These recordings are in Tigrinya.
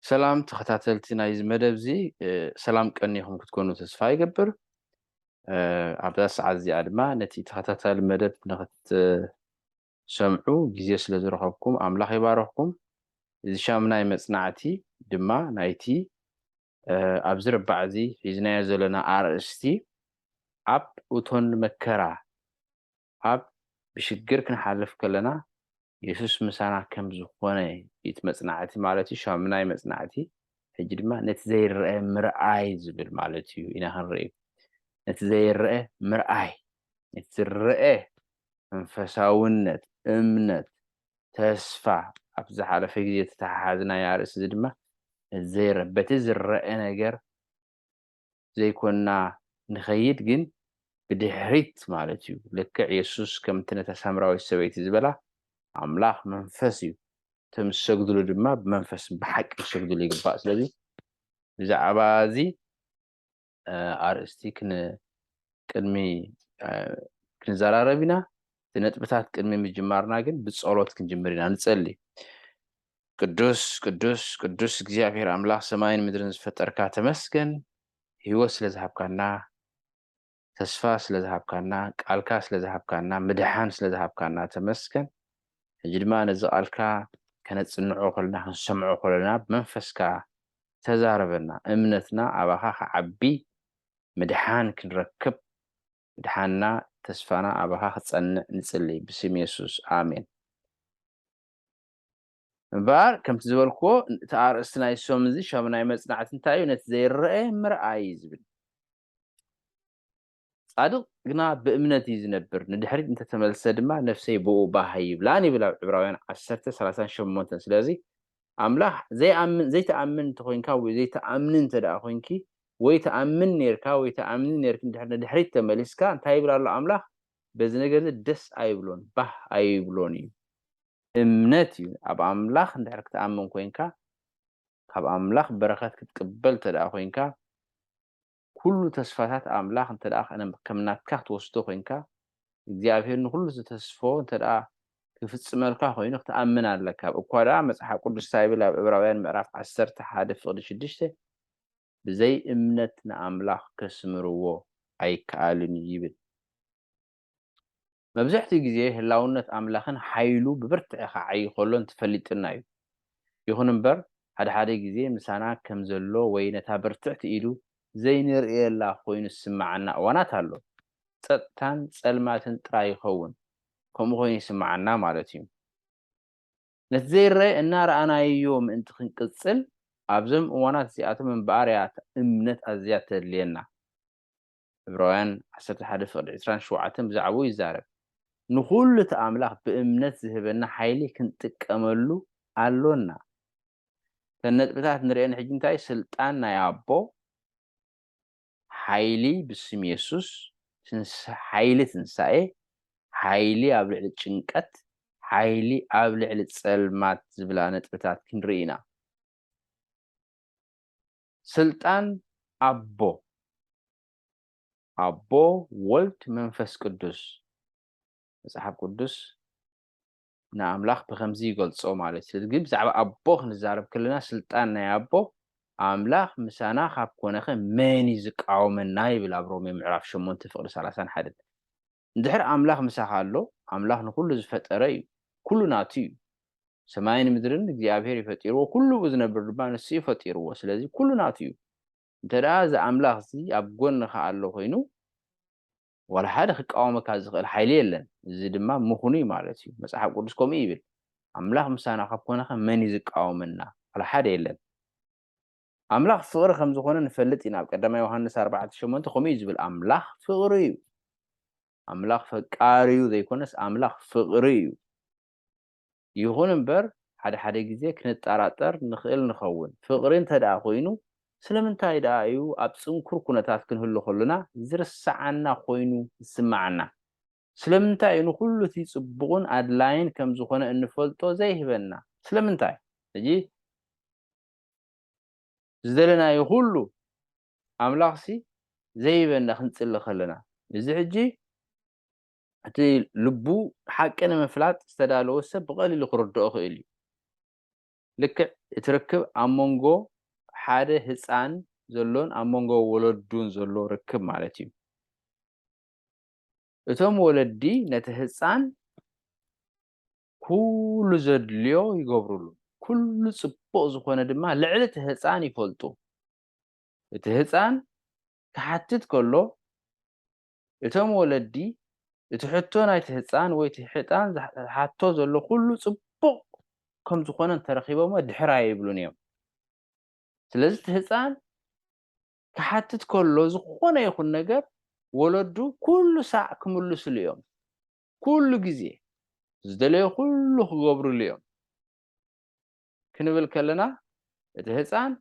سلام تخاتلتي نايز مدبزي سلام كأنيهم كتكونوا تسفاي قبر عبداس عزي عدما نتي تخاتل مدب نغت سمعوا جزيس لزرحكم أملاخ يبارحكم إذا شامنا مصنعتي دما نايتي أبزر بعزي في زنايا زلنا RST أب وتون مكرا أب بشجر كنحلف كلنا يسوس مسانا كم زخونة يتمصنعتي مالتي شامنا مصنعتي ሕጂ ድማ ነቲ ዘይርአ ምርኣይ ዝብል ማለት እዩ ኢና ክንርኢ ነቲ ዘይርአ ምርኣይ ነቲ ዝርአ መንፈሳውነት እምነት ተስፋ ኣብ ዝሓለፈ ግዜ ተተሓሓዝናዮ ኣርእሲ እዚ ድማ ዘይርአ በቲ ዝርአ ነገር ዘይኮንና ንኸይድ ግን ብድሕሪት ማለት እዩ ልክዕ የሱስ ከምቲ ነታ ሳምራዊት ሰበይቲ ዝበላ ኣምላኽ መንፈስ እዩ እቶም ዝሰግድሉ ድማ ብመንፈስ ብሓቂ ክሰግድሉ ይግባእ ስለዚ ብዛዕባ እዚ ኣርእስቲ ቅድሚ ክንዘራረብ ኢና እቲ ነጥብታት ቅድሚ ምጅማርና ግን ብፀሎት ክንጅምር ኢና ንፀሊ ቅዱስ ቅዱስ ቅዱስ እግዚኣብሔር ኣምላኽ ሰማይን ምድርን ዝፈጠርካ ተመስገን ህይወት ስለዝሃብካና ተስፋ ስለዝሃብካና ቃልካ ስለዝሃብካና ምድሓን ስለዝሃብካና ተመስገን ሕጂ ድማ ነዚ ቃልካ ከነፅንዖ ከለና ክንሰምዖ ከለና ብመንፈስካ ተዛረበና እምነትና ኣባኻ ክዓቢ ምድሓን ክንረክብ ምድሓንና ተስፋና ኣባኻ ክፀንዕ ንፅሊ ብስም የሱስ ኣሜን እምበር ከምቲ ዝበልክዎ እቲ ኣርእስቲ ናይ ሶም እዚ ሻምናይ መፅናዕቲ እንታይ እዩ ነቲ ዘይርአ ምርኣይ ዝብል ጻድቕ ግና ብእምነት እዩ ዝነብር ንድሕሪት እንተተመልሰ ድማ ነፍሰይ ብኡ ባህ ይብላን ይብል ኣብ ዕብራውያን 10:38 ስለዚ ኣምላኽ ዘይተኣምን እንተኮይንካ ወይ ዘይተኣምን እንተደኣ ኮንኪ ወይ ተኣምን ነርካ ወይ ተኣምን ነርክ ንድሕሪት ተመሊስካ እንታይ ይብል ኣሎ ኣምላኽ በዚ ነገር ደስ ኣይብሎን ባህ ኣይብሎን እዩ እምነት እዩ ኣብ ኣምላኽ እንድሕር ክትኣምን ኮንካ ካብ ኣምላኽ በረኸት ክትቅበል ተደኣ ኮንካ ኩሉ ተስፋታት ኣምላኽ እንተደኣ ከም ናትካ ክትወስዶ ኮንካ እግዚኣብሔር ንኩሉ ዝተስፎ እንተደኣ ክፍፅመልካ ኮይኑ ክትኣምን ኣለካ እኳ ደኣ መፅሓፍ ቅዱስ እንታይ ይብል ኣብ ዕብራውያን ምዕራፍ 11:6 ብዘይ እምነት ንኣምላኽ ከስምርዎ ኣይከኣልን ይብል መብዛሕትኡ ግዜ ህላውነት ኣምላኽን ሓይሉ ብብርትዕ ክዓይ ከሎ እንትፈሊጥና እዩ ይኹን እምበር ሓደ ግዜ ምሳና ከም ዘሎ ወይ ነታ ብርትዕቲ ኢሉ ዘይንርእየላ ኮይኑ ዝስማዓና እዋናት ኣሎ ፀጥታን ፀልማትን ጥራይ ይኸውን ከምኡ ኮይኑ ይስማዓና ማለት እዩ ነቲ ዘይርአ እናረኣናዮ ምእንቲ ክንቅፅል ኣብዞም እዋናት እዚኣቶም እምበኣር እያ እምነት ኣዝያ ተድልየና ዕብራውያን 11:27 ብዛዕባ ይዛረብ ንኩሉ እቲ ኣምላኽ ብእምነት ዝህበና ሓይሊ ክንጥቀመሉ ኣሎና ተን ነጥብታት ንሪአን ሕጂ እንታይ ስልጣን ናይ ኣቦ ሓይሊ ብስም የሱስ ሓይሊ ትንሳኤ ሓይሊ ኣብ ልዕሊ ጭንቀት ሓይሊ ኣብ ልዕሊ ፀልማት ዝብላ ነጥብታት ክንርኢ ኢና ስልጣን ኣቦ ወልድ መንፈስ ቅዱስ መፅሓፍ ቅዱስ ንኣምላኽ ብከምዚ ይገልፆ ማለት እዩ ግን ብዛዕባ ኣቦ ክንዛረብ ከለና ስልጣን ናይ ኣቦ ኣምላኽ ምሳና ካብ ኮነኸ መን ዝቃወመና ይብል ኣብ ሮሜ ምዕራፍ 8:31 እንድሕር ኣምላኽ ምሳኻ ኣሎ ኣምላኽ ንኩሉ ዝፈጠረ እዩ ኩሉ ናቱ እዩ ሰማይን ምድርን እግዚኣብሔር ይፈጢርዎ ኩሉ ዝነብር ድማ ንሱ ይፈጢርዎ ስለዚ ኩሉ ናቱ እዩ እንተደኣ እዚ ኣምላኽ እዚ ኣብ ጎንኻ ኣሎ ኮይኑ ዋላ ሓደ ክቃወመካ ዝኽእል ሓይሊ የለን እዚ ድማ ምኹኑ ማለት እዩ መፅሓፍ ቅዱስ ከምኡ ይብል ኣምላኽ ምሳና ካብ ኮነኸ መን ዝቃወመና ዋላ ሓደ የለን ኣምላኽ ፍቕሪ ከም ዝኾነ ንፈልጥ ኢና ኣብ ቀዳማይ ዮሃንስ 4:8 ከምኡ እዩ ዝብል ኣምላኽ ፍቕሪ እዩ ኣምላኽ ፈቃሪ እዩ ዘይኮነስ ኣምላኽ ፍቕሪ እዩ ይኹን እምበር ሓደ ግዜ ክንጠራጠር ንኽእል ንኸውን ፍቕሪ እንተደኣ ኮይኑ ስለምንታይ ደኣ እዩ ኣብ ፅንኩር ኩነታት ክንህሉ ከለና ዝርስዓና ኮይኑ ዝስማዓና ስለምንታይ እዩ ንኩሉ እቲ ፅቡቕን ኣድላይን ከም ዝኾነ እንፈልጦ ዘይህበና ስለምንታይ ሕጂ ዝደለናዮ ኩሉ ኣምላኽሲ ዘይበና ክንፅሊ ከለና እዚ ሕጂ እቲ ልቡ ሓቂ ንምፍላጥ ዝተዳለወ ሰብ ብቐሊሉ ክርድኦ ክእል እዩ ልክዕ እትርክብ ኣብ መንጎ ሓደ ህፃን ዘሎን ኣብ መንጎ ወለዱን ዘሎ ርክብ ማለት እዩ እቶም ወለዲ ነቲ ህፃን ኩሉ ዘድልዮ ይገብሩሉ ኩሉ ጽቡቕ ዝኾነ ድማ ልዕሊ እቲ ህፃን ይፈልጡ እቲ ህፃን ክሓትት ከሎ እቶም ወለዲ እቲ ሕቶ ናይቲ ህፃን ወይ እቲ ሕጣን ዝሓቶ ዘሎ ኩሉ ጽቡቕ ከም ዝኾነ እንተረኺቦሞ ድሕራይ ይብሉን እዮም ስለዚ እቲ ህፃን ክሓትት ከሎ ዝኾነ ይኹን ነገር ወለዱ ኩሉ ሳዕ ክምልሱሉ እዮም ኩሉ ግዜ ዝደለዮ ኩሉ ክገብሩሉ እዮም ክንብል ከለና እቲ ህፃን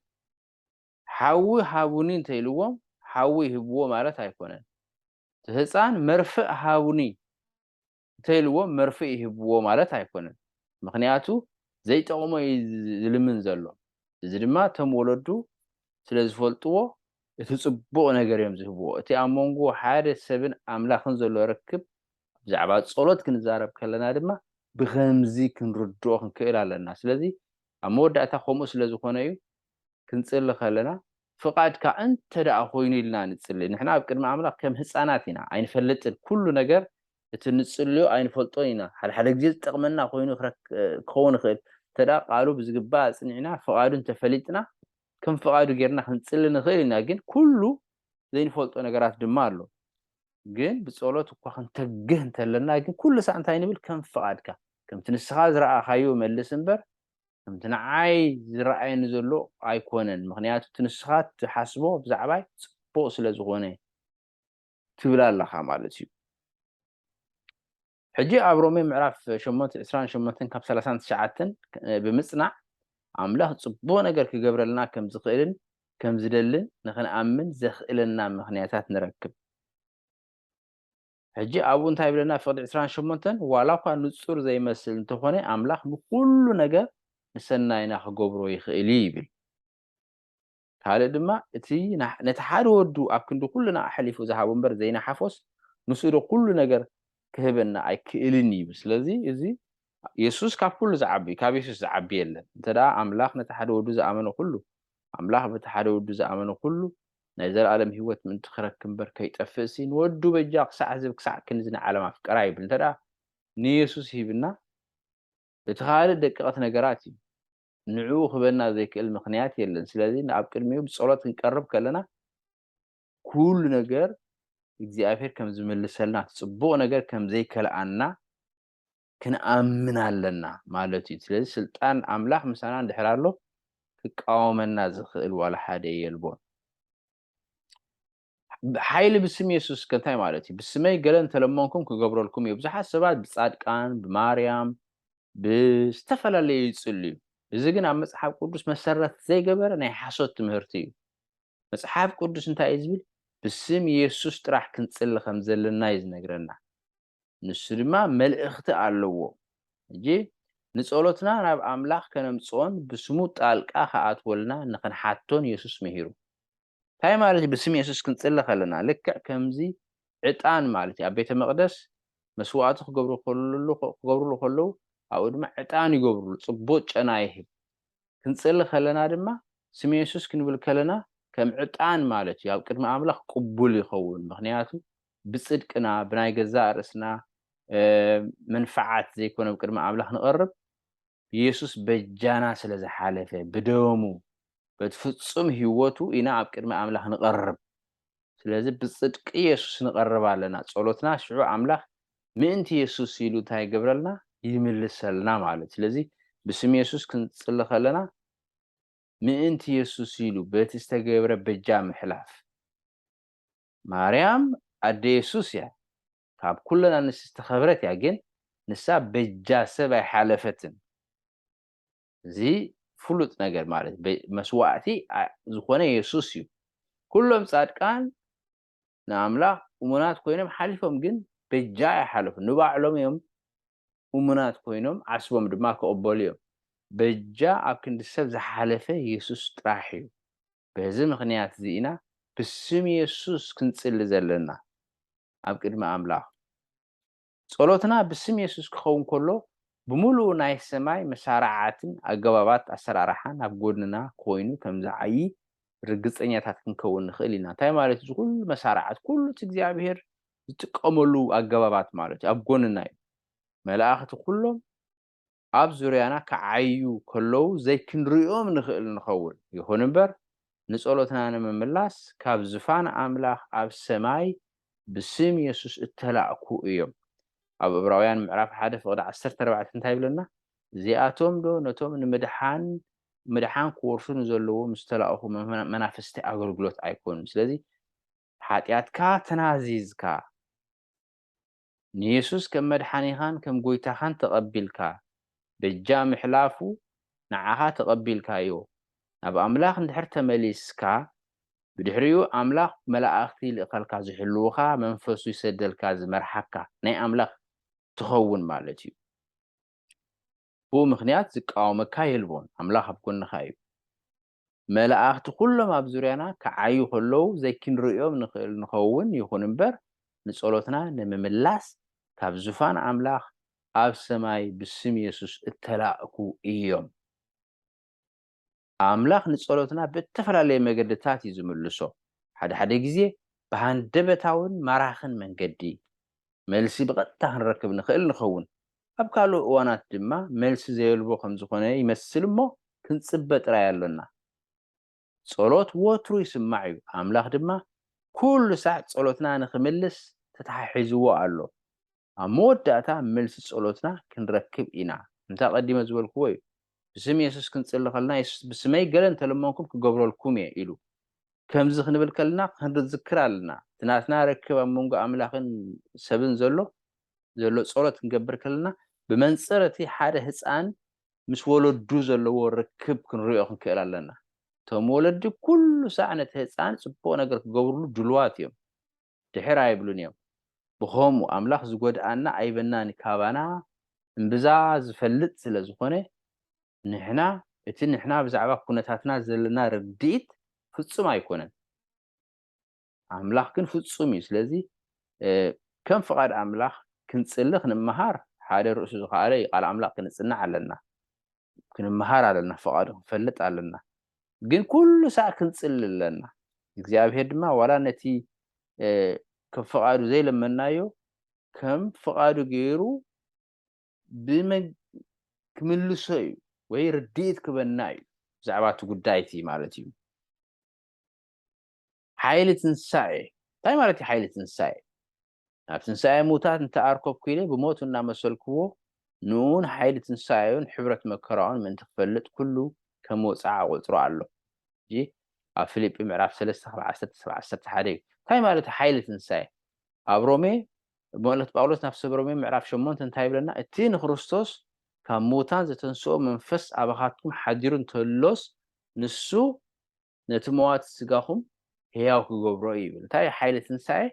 ሓዊ ሃቡኒ እንተኢልዎም ሓዊ ይህብዎ ማለት ኣይኮነን እቲ ህፃን መርፍእ ሃቡኒ እንተኢልዎም መርፍእ ይህብዎ ማለት ኣይኮነን ምክንያቱ ዘይጠቕሞ እዩ ዝልምን ዘሎ እዚ ድማ እቶም ወለዱ ስለ ዝፈልጥዎ እቲ ጽቡቕ ነገር እዮም ዝህብዎ እቲ ኣብ መንጎ ሓደ ሰብን ኣምላኽን ዘሎ ርክብ ብዛዕባ ጸሎት ክንዛረብ ከለና ድማ ብኸምዚ ክንርድኦ ክንክእል ኣለና ስለዚ ኣብ መወዳእታ ከምኡ ስለ ዝኾነ እዩ ክንጽሊ ከለና ፍቓድካ እንተ ደኣ ኮይኑ ኢልና ንጽሊ ንሕና ኣብ ቅድሚ ኣምላኽ ከም ህፃናት ኢና ኣይንፈልጥን ኩሉ ነገር እቲ ንጽልዮ ኣይንፈልጦን ኢና ሓደ ግዜ ዝጠቕመና ኮይኑ ክኸውን ይኽእል እንተ ደኣ ቃሉ ብዝግባእ ኣጽኒዕና ፍቓዱ እንተፈሊጥና ከም ፍቓዱ ጌርና ክንጽሊ ንኽእል ኢና ግን ኩሉ ዘይንፈልጦ ነገራት ድማ ኣሎ ግን ብጸሎት እኳ ክንተግህ እንተለና ግን ኩሉ ሳዕ እንታይ ንብል ከም ፍቓድካ ከምቲ ንስኻ ዝረኣኻዮ መልስ እምበር ከምቲ ንዓይ ዝረኣየኒ ዘሎ ኣይኮነን ምክንያቱ እቲ ንስኻ ትሓስቦ ብዛዕባይ ጽቡቕ ስለ ዝኾነ ትብል ኣለኻ ማለት እዩ ሕጂ ኣብ ሮሜ ምዕራፍ 8:28 ካብ 39 ብምጽናዕ ኣምላኽ ጽቡቕ ነገር ክገብረልና ከም ዝኽእልን ከም ዝደልን ንኽንኣምን ዘኽእለና ምኽንያታት ንረክብ ሕጂ ኣብኡ እንታይ ይብለና ፍቕዲ 28 ዋላ እኳ ንጹር ዘይመስል እንተኾነ ኣምላኽ ንኩሉ ነገር ንሰናይና ክገብሮ ይኽእል ይብል ካልእ ድማ እቲ ነቲ ሓደ ወዱ ኣብ ክንዲ ኩሉና ኣሕሊፉ ዝሃቦ እምበር ዘይናሓፎስ ንሱ ዶ ኩሉ ነገር ክህበና ኣይክእልን ይብል ስለዚ እዚ ኢየሱስ ካብ ኩሉ ዝዓቢ ካብ ኢየሱስ ዝዓቢ የለን እንተ ደኣ ኣምላኽ ነቲ ሓደ ወዱ ዝኣመነ ኩሉ ኣምላኽ በቲ ሓደ ወዱ ዝኣመነ ኩሉ ናይ ዘለኣለም ህይወት ምእንቲ ክረክብ እምበር ከይጠፍእ ሲ ንወዱ በጃ ክሳዕ ዝብ ክሳዕ ክንዝኒ ዓለም ኣፍቀራ ይብል እንተ ደኣ ንኢየሱስ ሂብና እቲ ካልእ ደቂቐት ነገራት እዩ ንዕኡ ክበና ዘይክእል ምክንያት የለን ስለዚ ኣብ ቅድሚኡ ብጸሎት ክንቀርብ ከለና ኩሉ ነገር እግዚኣብሔር ከም ዝምልሰልና ጽቡቕ ነገር ከም ዘይከልኣና ክንኣምን ኣለና ማለት እዩ ስለዚ ስልጣን ኣምላኽ ምሳና እንድሕር ኣሎ ክቃወመና ዝኽእል ዋላ ሓደ የልቦን ሓይሊ ብስም ኢየሱስ ከንታይ ማለት እዩ ብስመይ ገለ እንተለመንኩም ክገብረልኩም እዩ ብዙሓት ሰባት ብጻድቃን ብማርያም ብዝተፈላለዩ ይጽልዩ እዚ ግን ኣብ መጽሓፍ ቅዱስ መሰረት ዘይገበረ ናይ ሓሶት ትምህርቲ እዩ መጽሓፍ ቅዱስ እንታይ እዩ ዝብል ብስም ኢየሱስ ጥራሕ ክንጽሊ ከም ዘለና እዩ ዝነግረና ንሱ ድማ መልእኽቲ ኣለዎ እጂ ንጸሎትና ናብ ኣምላኽ ከነምጽኦን ብስሙ ጣልቃ ከኣትወልና ንኽንሓቶን ኢየሱስ መሂሩ እንታይ ማለት ብስም ኢየሱስ ክንጽሊ ከለና ልክዕ ከምዚ ዕጣን ማለት እዩ ኣብ ቤተ መቕደስ መስዋዕቲ ክገብሩሉ ከለዉ ኣብኡ ድማ ዕጣን ይገብሩሉ ጽቡቕ ጨና ይህብ ክንጽሊ ከለና ድማ ስም ኢየሱስ ክንብል ከለና ከም ዕጣን ማለት እዩ ኣብ ቅድሚ ኣምላኽ ቅቡል ይኸውን ምክንያቱ ብጽድቅና ብናይ ገዛእ ርእስና መንፈዓት ዘይኮነ ቅድሚ ኣምላኽ ንቐርብ ኢየሱስ በጃና ስለ ዝሓለፈ ብደሙ በቲ ፍጹም ህይወቱ ኢና ኣብ ቅድሚ ኣምላኽ ንቐርብ ስለዚ ብጽድቂ ኢየሱስ ንቐርብ ኣለና ጸሎትና ሽዑ ኣምላኽ ምእንቲ ኢየሱስ ኢሉ እንታይ ይገብረልና ይምልሰልና ማለት ስለዚ ብስም ኢየሱስ ክንጽሊ ከለና ምእንቲ ኢየሱስ ኢሉ በቲ ዝተገብረ በጃ ምሕላፍ ማርያም ኣደ ኢየሱስ እያ ካብ ኩለና ንስ ዝተኸብረት እያ ግን ንሳ በጃ ሰብ ኣይሓለፈትን እዚ ፍሉጥ ነገር ማለት መስዋዕቲ ዝኾነ ኢየሱስ እዩ ኩሎም ጻድቃን ንኣምላኽ እሙናት ኮይኖም ሓሊፎም ግን በጃ ኣይሓለፉ ንባዕሎም እዮም እሙናት ኮይኖም ዓስቦም ድማ ክቕበሉ እዮም በጃ ኣብ ክንዲ ሰብ ዝሓለፈ ኢየሱስ ጥራሕ እዩ በዚ ምክንያት እዚ ኢና ብስም ኢየሱስ ክንጽሊ ዘለና ኣብ ቅድሚ ኣምላኽ ጸሎትና ብስም ኢየሱስ ክኸውን ከሎ بملو ناي سماي مسارعاتن أجوابات أسرارحان أبجودنا كوينو كم زعي رجعتني كنكون خلينا تاي مالت كل مسارعات كل تجزي بهر تقملو أجوابات مالت أبجودنا ملاخت كلهم أب زوريانا كعيو كلو زي كنريوم نخول يخون بر نسألتنا أنا من ملاس كاب زفان أملاخ أب سماي بسم يسوس التلاعكو إيوم أب إبراهيم معرف حدا فقد عسرت ربعة انتهي لنا زياتهم دو نتوم مدحان كورسون زلو مستلاقه منافستي أغلقلوت أيكون سلذي حاتياتكا تنازيزكا نيسوس كم مدحانيخان كم قويتاخان تقبلكا بجام حلافو نعاها تقبلكا يو أب أملاخ ندحر تمليسكا بدحريو أملاخ ملاأختي لقلقا زحلوخا منفسو يسدلكا زمرحكا ناي أملاخ تخون مالتي هو مخنيات زقاومكا يلبون أملاخ بكون خايب ملاأخت كلهم أبزوريانا كعيو خلو زي كنريوم نخون يخون امبر نسألوتنا نمملاس كاب زفان أملاخ أب سماي بسم يسوس التلاقكو إيوم أملاخ نسألوتنا بالتفرالي مقدتات يزملسو حدا جزيه بهاندبتاون مراخن من قدي ملسي بغتا نركب نخيل نخون أبكالو وانات دما ملسي زي البو خمزخونه يمثل مو كنصبت رايالنا صلوت وترو يسمعيو أملاخ دما كل ساعة صلوتنا نخملس تتححزوا قالو أمود داتا ملسي صلوتنا كنركب إنا انتا قديم زوال كوي بسم يسوس كنصلي خلنا يسوس بسمي قلن تلمونكم كقبرو لكم إلو كم زخن بالكلنا هنذكر لنا تناتنا ركب أمونغ أملاخن سبن زلو صلوت نقبر كلنا بمنصرتي حدا هسان مش ولدو زلو ركب كنريو كنكيل لنا توم ولدي كل ساعة هسان صبو نقر كقبرو جلوات يوم تحير يبلون يوم بخوم أملاخ زقود أنا أيبناني كابانا انبزاز فلت سلزخونه نحنا اتن نحنا بزعبا كونتاتنا زلنا رديت فتصم أيكونن أملاخ كن فتصمي سلازي كم فقاد أملاخ كنصلخ نمهار حدا رؤسو زخاري قال أملاخ كنصنع علنا كنمهار علنا فقاد فلت علنا ግን كل ساعة كنصل لنا እግዚአብሔር ድማ ወላ ነቲ كم فقادو زي لمنايو كم فقادو غيرو كملسو እዩ ወይ ርዲት ክበና እዩ ብዛዕባ እቲ ጉዳይቲ ማለት እዩ ሓይሊ ትንሳኤ እንታይ ማለት እዩ ሓይሊ ትንሳኤ ኣብ ትንሳኤ ሙታት እንተኣርኮብ ኩኢለ ብሞቱ እናመሰልክዎ ንኡን ሓይሊ ትንሳኤውን ሕብረት መከራውን ምእንቲ ክፈልጥ ኩሉ ከም ወፃዓ ቁፅሮ ኣሎ እጂ ኣብ ፊልጵ ምዕራፍ 3 ካብ 17 እዩ እንታይ ማለት እዩ ሓይሊ ትንሳኤ ኣብ ሮሜ መልእክቲ ጳውሎስ ናብ ሰብ ሮሜ ምዕራፍ 8 እንታይ ይብለና እቲ ንክርስቶስ ካብ ሙታን ዘተንስኦ መንፈስ ኣባኻትኩም ሓዲሩ እንተሎስ ንሱ ነቲ መዋት ስጋኹም ሕያው ክገብሮ እዩ እንታይ ሓይሊ ትንሳኤ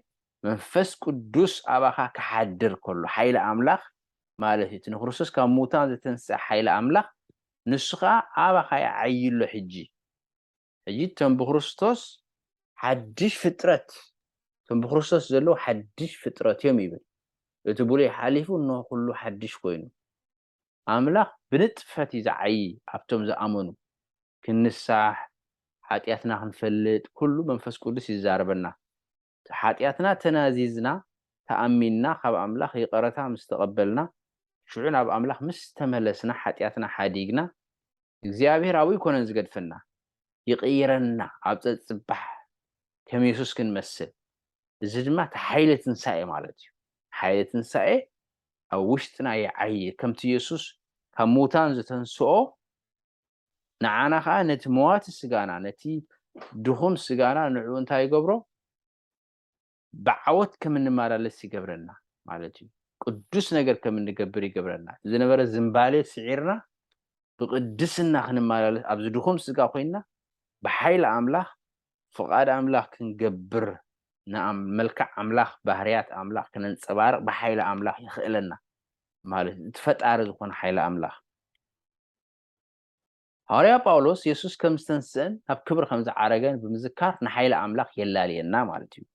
መንፈስ ቅዱስ ኣባኻ ክሓድር ከሎ ሓይሊ ኣምላኽ ማለት እዩ ንክርስቶስ ካብ ሙታን ዘተንስአ ሓይሊ ኣምላኽ ንሱ ከዓ ኣባኻ ይዓይሎ ሕጂ እቶም ብክርስቶስ ሓድሽ ፍጥረት እቶም ብክርስቶስ ዘለዉ ሓድሽ ፍጥረት እዮም ይብል እቲ ብሉይ ሓሊፉ እነሆ ኩሉ ሓድሽ ኮይኑ أملاك بنتفت زعي أبتم زأمنو كنساح حاتياتنا خنفلت كله منفس قدس يزاربنا حاتياتنا تنازيزنا تأميننا خب أملاك يقرتها مستقبلنا شعورنا بأملاك مستملسنا حاتياتنا حديقنا እግዚአብሔር አዊ ኮነን ዝገድፈና ይቅይረና ኣብ ጽባሕ ከም ኢየሱስ ክንመስል እዚ ድማ ተሓይለ ትንሳኤ ማለት እዩ ሓይለ ትንሳኤ ኣብ ውሽጥና ይዓይር ከምቲ ኢየሱስ ካብ ሙታን ዝተንስኦ ንዓና ከዓ ነቲ መዋት ስጋና ነቲ ድኹም ስጋና ንዑ እንታይ ይገብሮ ብዓወት ከም እንመላለስ ይገብረና ማለት እዩ ቅዱስ ነገር ከም እንገብር ይገብረና ዝነበረ ዝምባሌ ስዒርና ብቅድስና ክንመላለስ ኣብ ድኹም ስጋ ኮይና بحيل أملاخ فقاد أملاخ كنجبر نعم ملك أملاخ بحريات أملاخ كننصبار بحيل أملاخ يخلنا مالت تفت أرز يكون حيل أملاخ هاريا باولوس يسوس كم استنسن هب كبر خمسة عرجان بمذكر نحيل أملاخ يلالي النا مالتي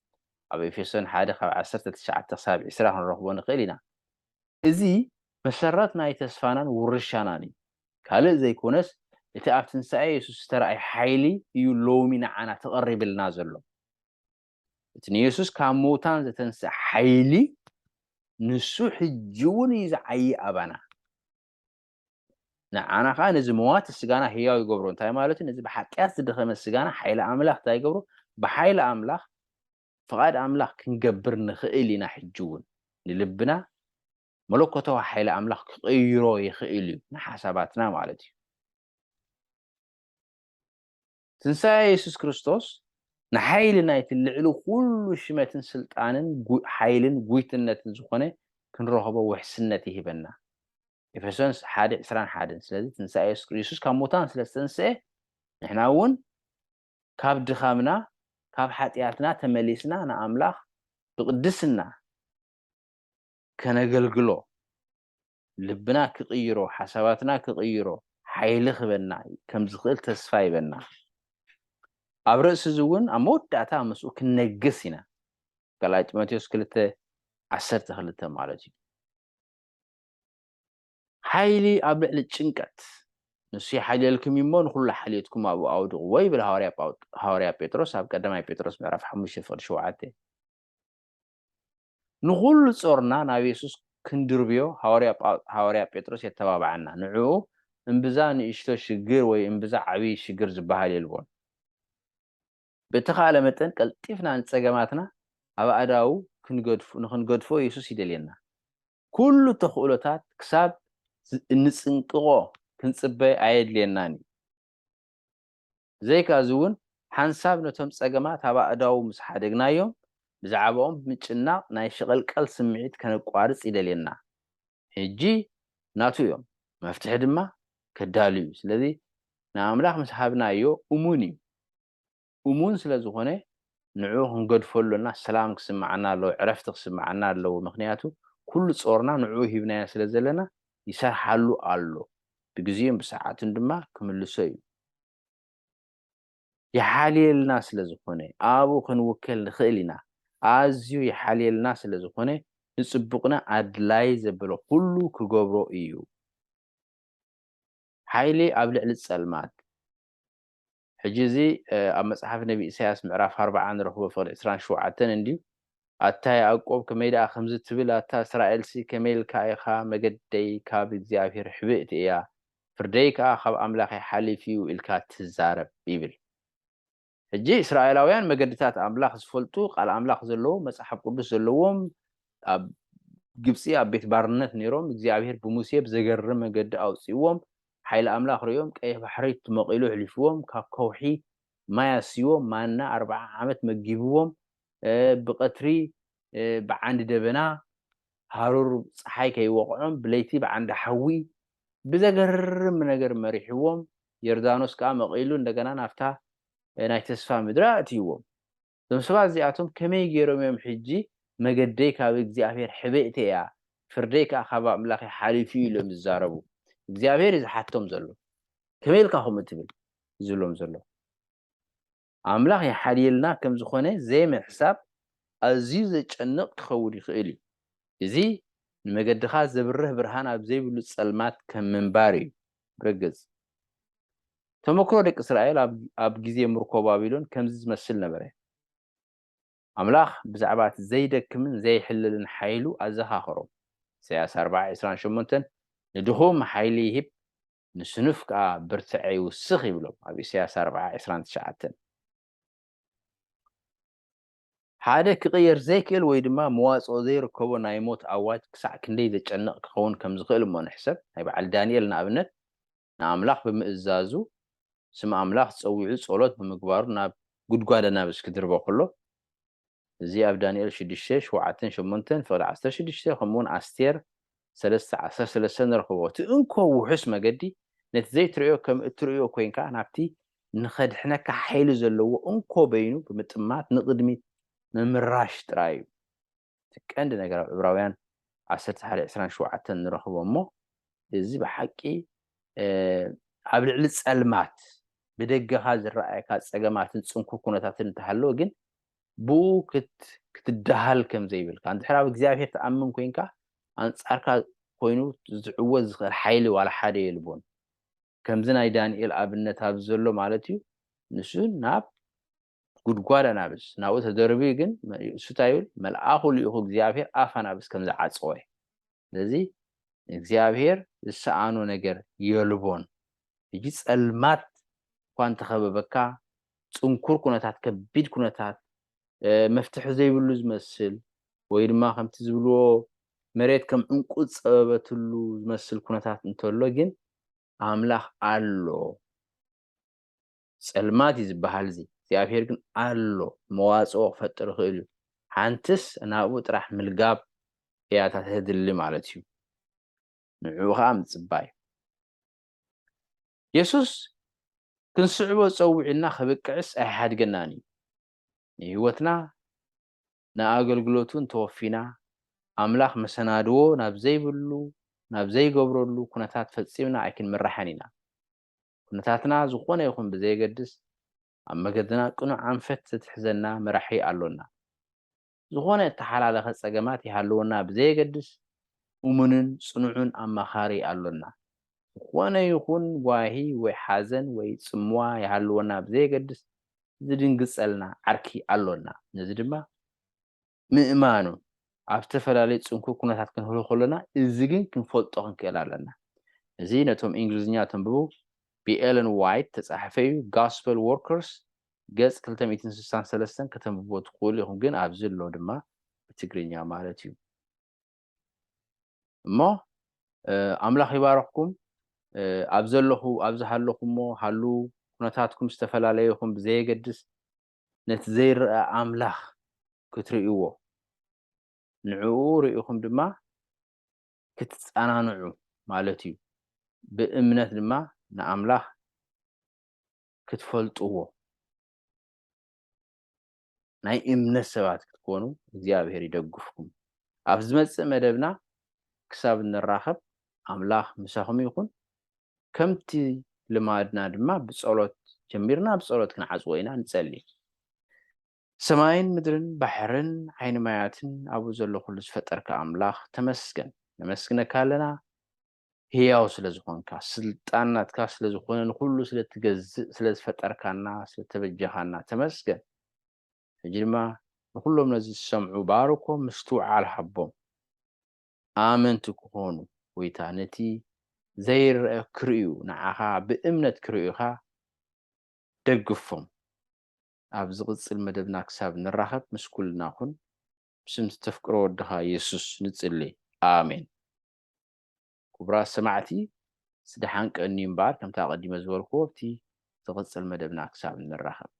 أبي في سن حادث 10 9 7 إسراء الرهبان قلنا إزي መሰረት ናይ ተስፋናን ውርሻናን ካልእ ዘይኮነስ እቲ ኣብ ትንሣኤ ኢየሱስ ዝተረኣየ ሓይሊ እዩ ሎሚ ንዓና ተቐሪብልና ዘሎ እቲ ንኢየሱስ ካብ ምውታን ዘተንስእ ሓይሊ ንሱ ሕጂ እውን እዩ ዝዓዪ ኣባና ንዓና ከዓ ነዚ መዋት ስጋና ህያው ይገብሮ እንታይ ማለት እዩ ነዚ ብሓጢያት ዝደኸመ ስጋና ሓይሊ ኣምላኽ እንታይ ይገብሮ ብሓይሊ ኣምላኽ ፍቓድ ኣምላኽ ክንገብር ንኽእል ኢና ሕጂ እውን ንልብና መለኮታዊ ሓይሊ ኣምላኽ ክቕይሮ ይኽእል እዩ ንሓሳባትና ማለት እዩ ትንሣኤ ኢየሱስ ክርስቶስ ንሓይሊ ናይቲ ልዕሊ ኩሉ ሽመትን ስልጣንን ሓይልን ጉይትነትን ዝኾነ ክንረኽቦ ውሕስነት ይህበና ኤፌሶንስ 1:21 ስለዚ ትንሣኤ ኢየሱስ ካብ ሙታን ስለ ዝተንስአ ንሕና እውን ካብ ድኻምና ካብ ሓጢያትና ተመሊስና ንኣምላኽ ብቅድስና ከነገልግሎ ልብና ክቕይሮ ሓሳባትና ክቕይሮ ሓይሊ ክበና ከም ዝኽእል ተስፋ ይበና ኣብ ርእሲ እውን ኣብ መወዳእታ ምስኡ ክንነግስ ኢና ገላትያ ጢሞቴዎስ 2:12 ማለት እዩ ሓይሊ ኣብ ልዕሊ ጭንቀት ንሱ ይሓልየልኩም እሞ ንኩሉ ሓልየትኩም ኣብኡ ኣውድቑ ወይ ብል ሃዋርያ ጴጥሮስ ኣብ ቀዳማይ ጴጥሮስ ምዕራፍ 5:7 ንኩሉ ጾርና ናብ ኢየሱስ ክንድርብዮ ሃዋርያ ጴጥሮስ የተባብዓና ንዕኡ እምብዛ ንእሽቶ ሽግር ወይ እምብዛ ዓብይ ሽግር ዝበሃል የልቦን በተኻለ መጠን ቀልጢፍና ንፀገማትና ኣብ ኣዳው ንክንገድፎ ኢየሱስ ይደልየና ኩሉ ተኽእሎታት ክሳብ እንፅንቅቆ ክንፅበይ ኣየድልየናን ዘይካዚ እውን ሓንሳብ ነቶም ፀገማት ኣብ ኣዳው ምስ ሓደግናዮም ብዛዕባኦም ብምጭናቕ ናይ ሽቐልቀል ስምዒት ከነቋርፅ ይደልየና ሕጂ ናቱ እዮም መፍትሒ ድማ ከዳልዩ ስለዚ ንኣምላኽ ምስ ሃብናዮ እሙን እዩ እሙን ስለ ዝኾነ ንዑ ክንገድፈሉና ሰላም ክስማዓና ኣለዎ ዕረፍቲ ክስማዓና ኣለዎ ምክንያቱ ኩሉ ጾርና ንዑ ሂብናዮ ስለ ዘለና ይሰርሓሉ ኣሎ ብግዚኦም ብሰዓትን ድማ ክምልሶ እዩ ይሓልየልና ስለ ዝኾነ ኣብኡ ክንውከል ንኽእል ኢና ኣዝዩ ይሓልየልና ስለ ዝኾነ ንፅቡቕና ኣድላይ ዘበሎ ኩሉ ክገብሮ እዩ ሓይሊ ኣብ ልዕሊ ጸልማት ሕጂ እዚ ኣብ መጽሓፍ ነቢ ኢሳያስ ምዕራፍ 40 ንረኽቦ ፍቕዲ 27 እንዲሁ ኣታ ያዕቆብ ከመይ ደኣ ከምዚ ትብል ኣታ እስራኤልሲ ከመይ ኢልካ ኢኻ መገደይ ካብ እግዚኣብሔር ሕብእቲ እያ ፍርደይ ከዓ ካብ ኣምላኸይ ሓሊፍ እዩ ኢልካ ትዛረብ ይብል ሕጂ እስራኤላውያን መገድታት ኣምላኽ ዝፈልጡ ቃል ኣምላኽ ዘለዎ መጽሓፍ ቅዱስ ዘለዎም ኣብ ግብፂ ኣብ ቤት ባርነት ነይሮም እግዚኣብሔር ብሙሴ ብዘገርም መገዲ ኣውፂዎም ሓይሊ ኣምላኽ ርዮም ቀይሕ ባሕሪ መቂሉ ሕሊፍዎም ካብ ከውሒ ማይ ኣስይዎም ማና 40 ዓመት መጊብዎም ብቀትሪ ብዓንዲ ደበና ሃሩር ፀሓይ ከይወቕዖም ብለይቲ ብዓንዲ ሓዊ ብዘገርም ነገር መሪሕዎም ዮርዳኖስ ከዓ መቂሉ እንደገና ናፍታ ናይ ተስፋ ምድሪ ኣእትይዎም እዞም ሰባት እዚኣቶም ከመይ ገይሮም እዮም ሕጂ መገደይ ካብ እግዚኣብሔር ሕብእቲ እያ ፍርደይ ከዓ ካብ ኣምላኸይ ሓሊፍ እዩ ኢሎም ዝዛረቡ እግዚኣብሔር ዝሓቶም ዘሎ ከመይ ኢልካ ከምኡ ትብል ዝብሎም ዘሎ ኣምላኽ ይሓልየልና ከም ዝኾነ ዘይምሕሳብ ኣዝዩ ዘጨንቕ ክኸውን ይኽእል እዩ እዚ ንመገድኻ ዘብርህ ብርሃን ኣብ ዘይብሉ ጸልማት ከም ምንባር እዩ ብርግጽ ተመክሮ ደቂ እስራኤል ኣብ ግዜ ምርኮ ባቢሎን ከምዚ ዝመስል ነበረ ኣምላኽ ብዛዕባ እቲ ዘይደክምን ዘይሕልልን ሓይሉ ኣዘኻኽሮም ኢሳያስ 4:28 ንድኹም ሓይሊ ይህብ ንስኑፍ ከዓ ብርትዐ ይውስኽ ይብሎም ኣብ ኢሳያስ 4:29 ሓደ ክቕየር ዘይክእል ወይ ድማ መዋፅኦ ዘይርከቦ ናይ ሞት ኣዋጅ ክሳዕ ክንደይ ዘጨንቕ ክኸውን ከም ዝኽእል እሞ ንሕሰብ ናይ በዓል ዳንኤል ንኣብነት ንኣምላኽ ብምእዛዙ ስም ኣምላኽ ፀዊዑ ጸሎት ብምግባሩ ናብ ጉድጓድ ኣናብስ ክድርቦ ከሎ እዚ ኣብ ዳንኤል 6:7-8 ፍቕዲ 16 ከምኡውን ኣስቴር 3:13 ንረኽቦ እቲ እንኮ ውሑስ መገዲ ነቲ ዘይትሪኦ ከም እትሪኦ ኮንካ ናብቲ ንኸድሕነካ ሓይሊ ዘለዎ እንኮ በይኑ ብምጥማት ንቕድሚት ምምራሽ ጥራይ እዩ እቲ ቀንዲ ነገር ኣብ ዕብራውያን 11:27 ንረኽቦ እሞ እዚ ብሓቂ ኣብ ልዕሊ ጸልማት ብደገኻ ዝረኣየካ ፀገማትን ፅንኩር ኩነታትን እንተሃለወ ግን ብኡ ክትዳሃል ከም ዘይብልካ እንድሕር ኣብ እግዚኣብሔር ተኣምን ኮንካ ኣንጻርካ ኮይኑ ዝዕወዝ ዝኽእል ሓይሊ ዋላ ሓደ የልቦን ከምዚ ናይ ዳንኤል ኣብነት ኣብ ዘሎ ማለት እዩ ንሱ ናብ ጉድጓድ ኣናብስ ናብኡ ተደርቢ ግን እሱ እንታይ ይብል መልኣኹ ልኢኹ እግዚኣብሔር ኣፍ ኣናብስ ከም ዝዓፀወ ስለዚ እግዚኣብሔር ዝሰኣኖ ነገር የልቦን ሕጂ ፀልማት እኳ እንተኸበበካ ፅንኩር ኩነታት ከቢድ ኩነታት መፍትሒ ዘይብሉ ዝመስል ወይ ድማ ከምቲ ዝብልዎ መሬት ከም ዕንቁ ዝፀበበትሉ ዝመስል ኩነታት እንተሎ ግን ኣምላኽ ኣሎ ፀልማት እዩ ዝበሃል እዚ እግዚኣብሔር ግን ኣሎ መዋፅኦ ክፈጥር ይኽእል እዩ ሓንትስ ናብኡ ጥራሕ ምልጋብ እያ ተድሊ ማለት እዩ ንዕኡ ከዓ ምፅባይ ኢየሱስ ክንስዕቦ ፀዊዕና ክብቅዕስ ኣይሓድገናን እዩ ንህይወትና ንኣገልግሎቱ እንተወፊና ኣምላኽ መሰናድዎ ናብ ዘይብሉ ናብ ዘይገብረሉ ኩነታት ፈፂምና ኣይክንምራሕን ኢና ኩነታትና ዝኾነ ይኹን ብዘየገድስ ኣብ መገድና ቅኑዕ ኣንፈት ዘትሕዘና መራሒ ኣሎና ዝኾነ እተሓላለኸ ፀገማት ይሃልወና ብዘየገድስ እሙንን ፅኑዑን ኣማኻሪ ኣሎና ዝኾነ ይኹን ጓሂ ወይ ሓዘን ወይ ፅምዋ ይሃልወና ብዘየገድስ ዝድንግፀልና ዓርኪ ኣሎና ነዚ ድማ ምእማኑ ኣብ ዝተፈላለዩ ፅንኩር ኩነታት ክንህሉ ከለና እዚ ግን ክንፈልጦ ክንክእል ኣለና እዚ ነቶም እንግሊዝኛ ተንብቡ ብኤለን ዋይት ተፃሓፈ እዩ ጎስፐል ወርከርስ ገጽ 263 ከተንብቦ ትኽእሉ ኢኹም ግን ኣብዚ ኣሎ ድማ ብትግርኛ ማለት እዩ እሞ ኣምላኽ ይባረኽኩም ኣብ ዘለኹ ኣብ ዝሃለኹሞ ሃሉ ኩነታትኩም ዝተፈላለዩ ይኹም ብዘየገድስ ነቲ ዘይረአ ኣምላኽ ክትርእይዎ ንዕኡ ርኢኹም ድማ ክትፀናንዑ ማለት እዩ ብእምነት ድማ ንኣምላኽ ክትፈልጥዎ ናይ እምነት ሰባት ክትኮኑ እግዚኣብሔር ይደግፍኩም ኣብ ዝመፅእ መደብና ክሳብ እንራኸብ ኣምላኽ ምሳኹም ይኹን ከምቲ ልማድና ድማ ብጸሎት ጀሚርና ብጸሎት ክንዓጽዎ ኢና ንጸልይ ሰማይን ምድርን ባሕርን ዓይኒ ማያትን ኣብኡ ዘሎ ኩሉ ዝፈጠርካ ኣምላኽ ተመስገን ነመስግነካ ኣለና ህያው ስለ ዝኾንካ ስልጣን ናትካ ስለ ዝኾነ ንኩሉ ስለትገዝእ ስለ ዝፈጠርካና ስለተበጀኻና ተመስገን ሕጂ ድማ ንኩሎም ነዚ ዝሰምዑ ባርኮም ምስትውዓል ሃቦም ኣመንቲ ክኾኑ ወይታ ነቲ ዘይርአ ክርእዩ ንዓኻ ብእምነት ክርእዩ ኢኻ ደግፎም ኣብ ዝቕፅል መደብና ክሳብ ንራኸብ ምስኩልና ኩን ብስም ተፍቅሮ ወድኻ ኢየሱስ ንጽልይ ኣሜን ክቡራት ሰማዕቲ ስድሓን ቀኒ እምበር ከምታ ቀዲመ ዝበልክዎ እቲ ዝቕፅል መደብና ክሳብ ንራኸብ